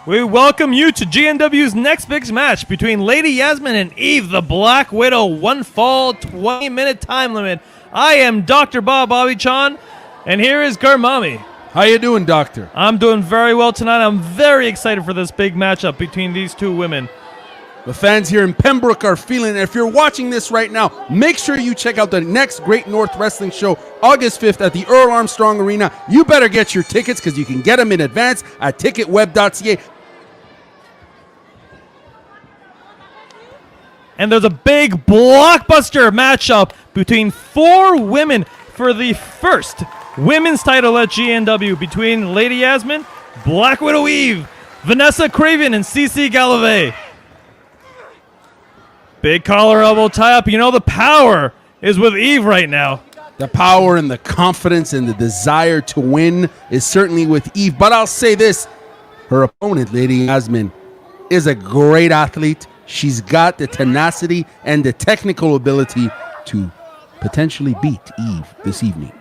We welcome you to GNW's next big match between Lady Yasmine and Eve the Black Widow. One fall, 20-minute time limit. I am Dr. Bobby Chan, and here is Garmami. How you doing, Doctor? I'm doing very well tonight. I'm very excited for this big matchup between these two women. The fans here in Pembroke are feeling it. If you're watching this right now, make sure you check out the next Great North Wrestling Show, August 5th at the Earl Armstrong Arena. You better get your tickets because you can get them in advance at ticketweb.ca. And there's a big blockbuster matchup between four women for the first women's title at GNW between Lady Yasmine, Black Widow Eve, Vanessa Craven, and CC Galavay. Big collar elbow tie-up. You know the power is with Eve right now. The power and the confidence and the desire to win is certainly with Eve. But I'll say this, her opponent, Lady Yasmine, is a great athlete. She's got the tenacity and the technical ability to potentially beat Eve this evening.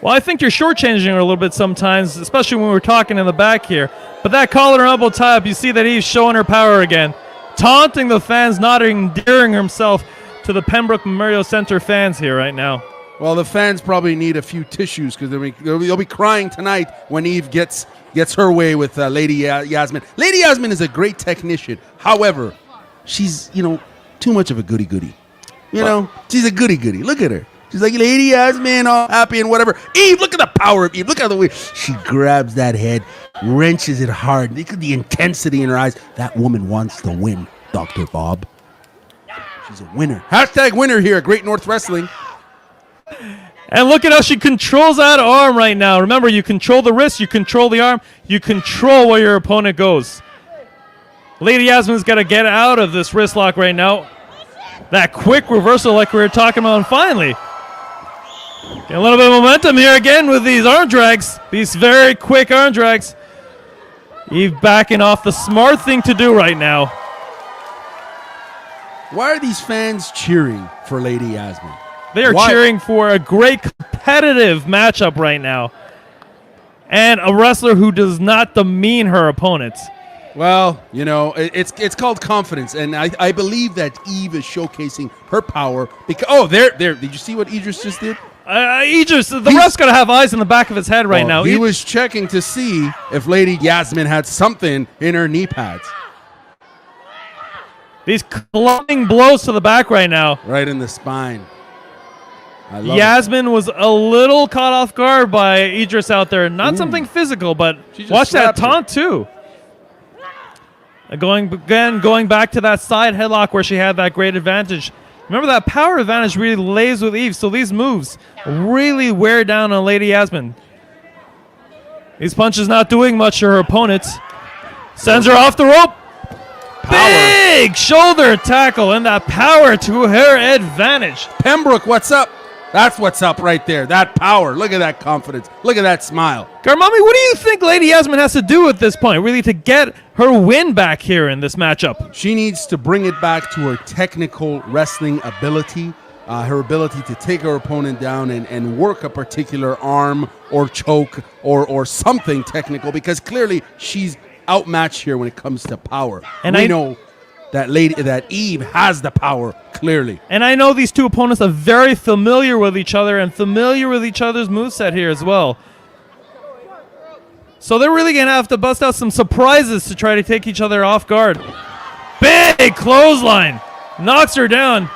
Well, I think you're shortchanging her a little bit sometimes, especially when we're talking in the back here. But that collar and elbow tie-up, you see that Eve's showing her power again. Taunting the fans, not endearing himself to the Pembroke Memorial Center fans here right now. Well, the fans probably need a few tissues because they'll be crying tonight when Eve gets her way with Lady Yasmine. Lady Yasmine is a great technician. However, she's, too much of a goody-goody. She's a goody-goody. Look at her. She's like, Lady Yasmine, all happy and whatever. Eve, look at the power of Eve. Look at the way she grabs that head, wrenches it hard. Look at the intensity in her eyes. That woman wants to win, Dr. Bob. She's a winner. Hashtag winner here at Great North Wrestling. And look at how she controls that arm right now. Remember, you control the wrist, you control the arm, you control where your opponent goes. Lady Yasmine's got to get out of this wrist lock right now. That quick reversal like we were talking about, and finally. Get a little bit of momentum here again with these arm drags. These very quick arm drags. Eve backing off, the smart thing to do right now. Why are these fans cheering for Lady Yasmine? They are cheering for a great competitive matchup right now. And a wrestler who does not demean her opponents. Well, it's called confidence, and I believe that Eve is showcasing her power. Because there. Did you see what Idris just did? Idris, the ref's got to have eyes in the back of his head right now. He was checking to see if Lady Yasmine had something in her knee pads. These clubbing blows to the back right now. Right in the spine. Yasmine was a little caught off guard by Idris out there. Not something physical, but watch that taunt too. Going back to that side headlock where she had that great advantage. Remember, that power advantage really lays with Eve, so these moves really wear down on Lady Yasmine. These punches not doing much to her opponent. Sends her off the rope. Power. Big shoulder tackle, and that power to her advantage. Pembroke, what's up? That's what's up right there. That power. Look at that confidence. Look at that smile. Garmami, what do you think Lady Yasmine has to do at this point, really, to get her win back here in this matchup? She needs to bring it back to her technical wrestling ability, her ability to take her opponent down and work a particular arm or choke or something technical, because clearly she's outmatched here when it comes to power. And we know that Eve has the power, clearly. And I know these two opponents are very familiar with each other and familiar with each other's moveset here as well. So they're really going to have to bust out some surprises to try to take each other off guard. Big clothesline. Knocks her down.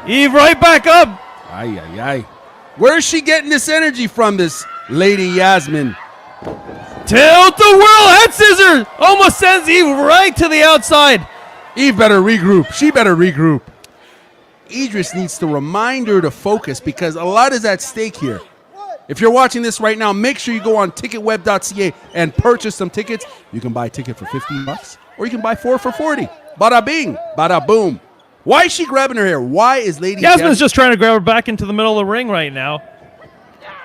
Eve right back up. Ay. Where is she getting this energy from, this Lady Yasmine? Tilt the whirl, head scissors. Almost sends Eve right to the outside. Eve better regroup. She better regroup. Idris needs to remind her to focus because a lot is at stake here. If you're watching this right now, make sure you go on ticketweb.ca and purchase some tickets. You can buy a ticket for $15 or you can buy 4 for $40. Bada bing, bada boom. Why is she grabbing her hair? Why is Lady Yasmine's just trying to grab her back into the middle of the ring right now.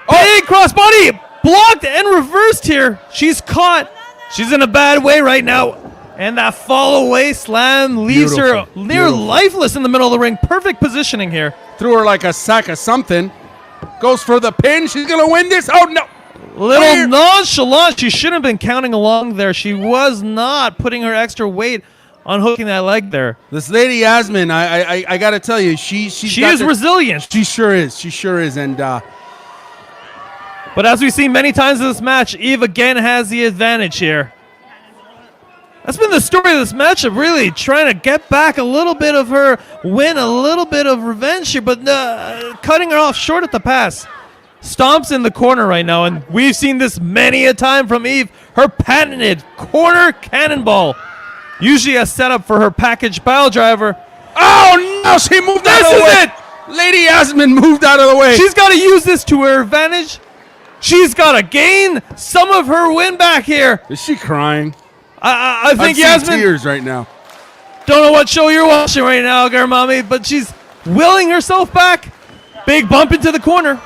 Big crossbody, blocked and reversed here. She's caught. She's in a bad way right now. And that fall away slam leaves her near lifeless in the middle of the ring. Perfect positioning here. Threw her like a sack of something. Goes for the pin. She's going to win this. Oh, no. Little nonchalant. She shouldn't have been counting along there. She was not putting her extra weight on hooking that leg there. This lady Yasmine, I got to tell you, she is resilient. She sure is. She sure is. And but as we've seen many times in this match, Eve again has the advantage here. That's been the story of this matchup, really trying to get back a little bit of her win, a little bit of revenge here, but cutting her off short at the pass. Stomps in the corner right now, and we've seen this many a time from Eve. Her patented corner cannonball. Usually a setup for her package pile driver. Oh, no, she moved out of the way. This is it. Lady Yasmine moved out of the way. She's got to use this to her advantage. She's got to gain some of her win back here. Is she crying? I think Yasmine, tears right now. Don't know what show you're watching right now, Garmami, but she's willing herself back. Big bump into the corner.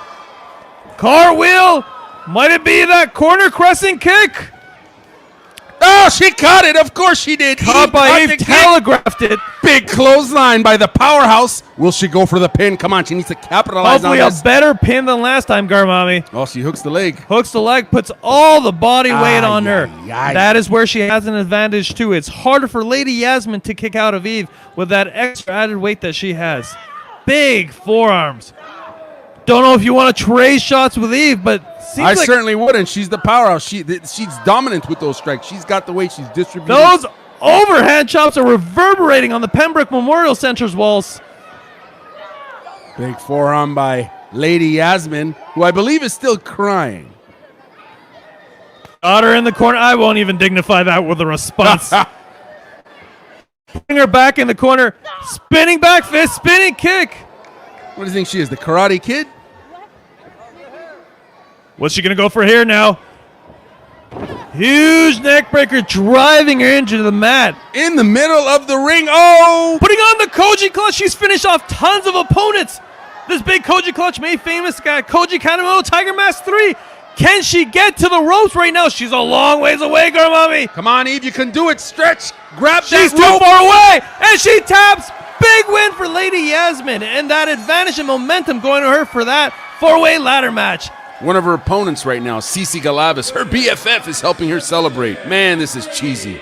Cartwheel. Might it be that corner crescent kick? Oh, she caught it. Of course she did. Caught by Eve, telegraphed it. Big clothesline by the powerhouse. Will she go for the pin? Come on, she needs to capitalize on this. Hopefully a better pin than last time, Garmami. Oh, she hooks the leg. Hooks the leg, puts all the body weight on her. That is where she has an advantage, too. It's harder for Lady Yasmine to kick out of Eve with that extra added weight that she has. Big forearms. Don't know if you want to trade shots with Eve, but I certainly wouldn't. She's the powerhouse. She's dominant with those strikes. She's got the weight. She's distributing. Those overhand chops are reverberating on the Pembroke Memorial Center's walls. Big forearm by Lady Yasmine, who I believe is still crying. Got her in the corner. I won't even dignify that with a response. Putting her back in the corner. Spinning back fist. Spinning kick. What do you think she is, the Karate Kid? What's she going to go for here now? Huge neck breaker driving her into the mat. In the middle of the ring. Oh! Putting on the Koji clutch. She's finished off tons of opponents. This big Koji clutch made famous guy, Koji Kanemoto, Tiger Mask 3. Can she get to the ropes right now? She's a long ways away, Garmami. Come on, Eve. You can do it. Stretch. Grab that rope. She's too far away. And she taps. Big win for Lady Yasmine. And that advantage and momentum going to her for that four-way ladder match. One of her opponents right now, Cece Galavis, her BFF, is helping her celebrate. Man, this is cheesy.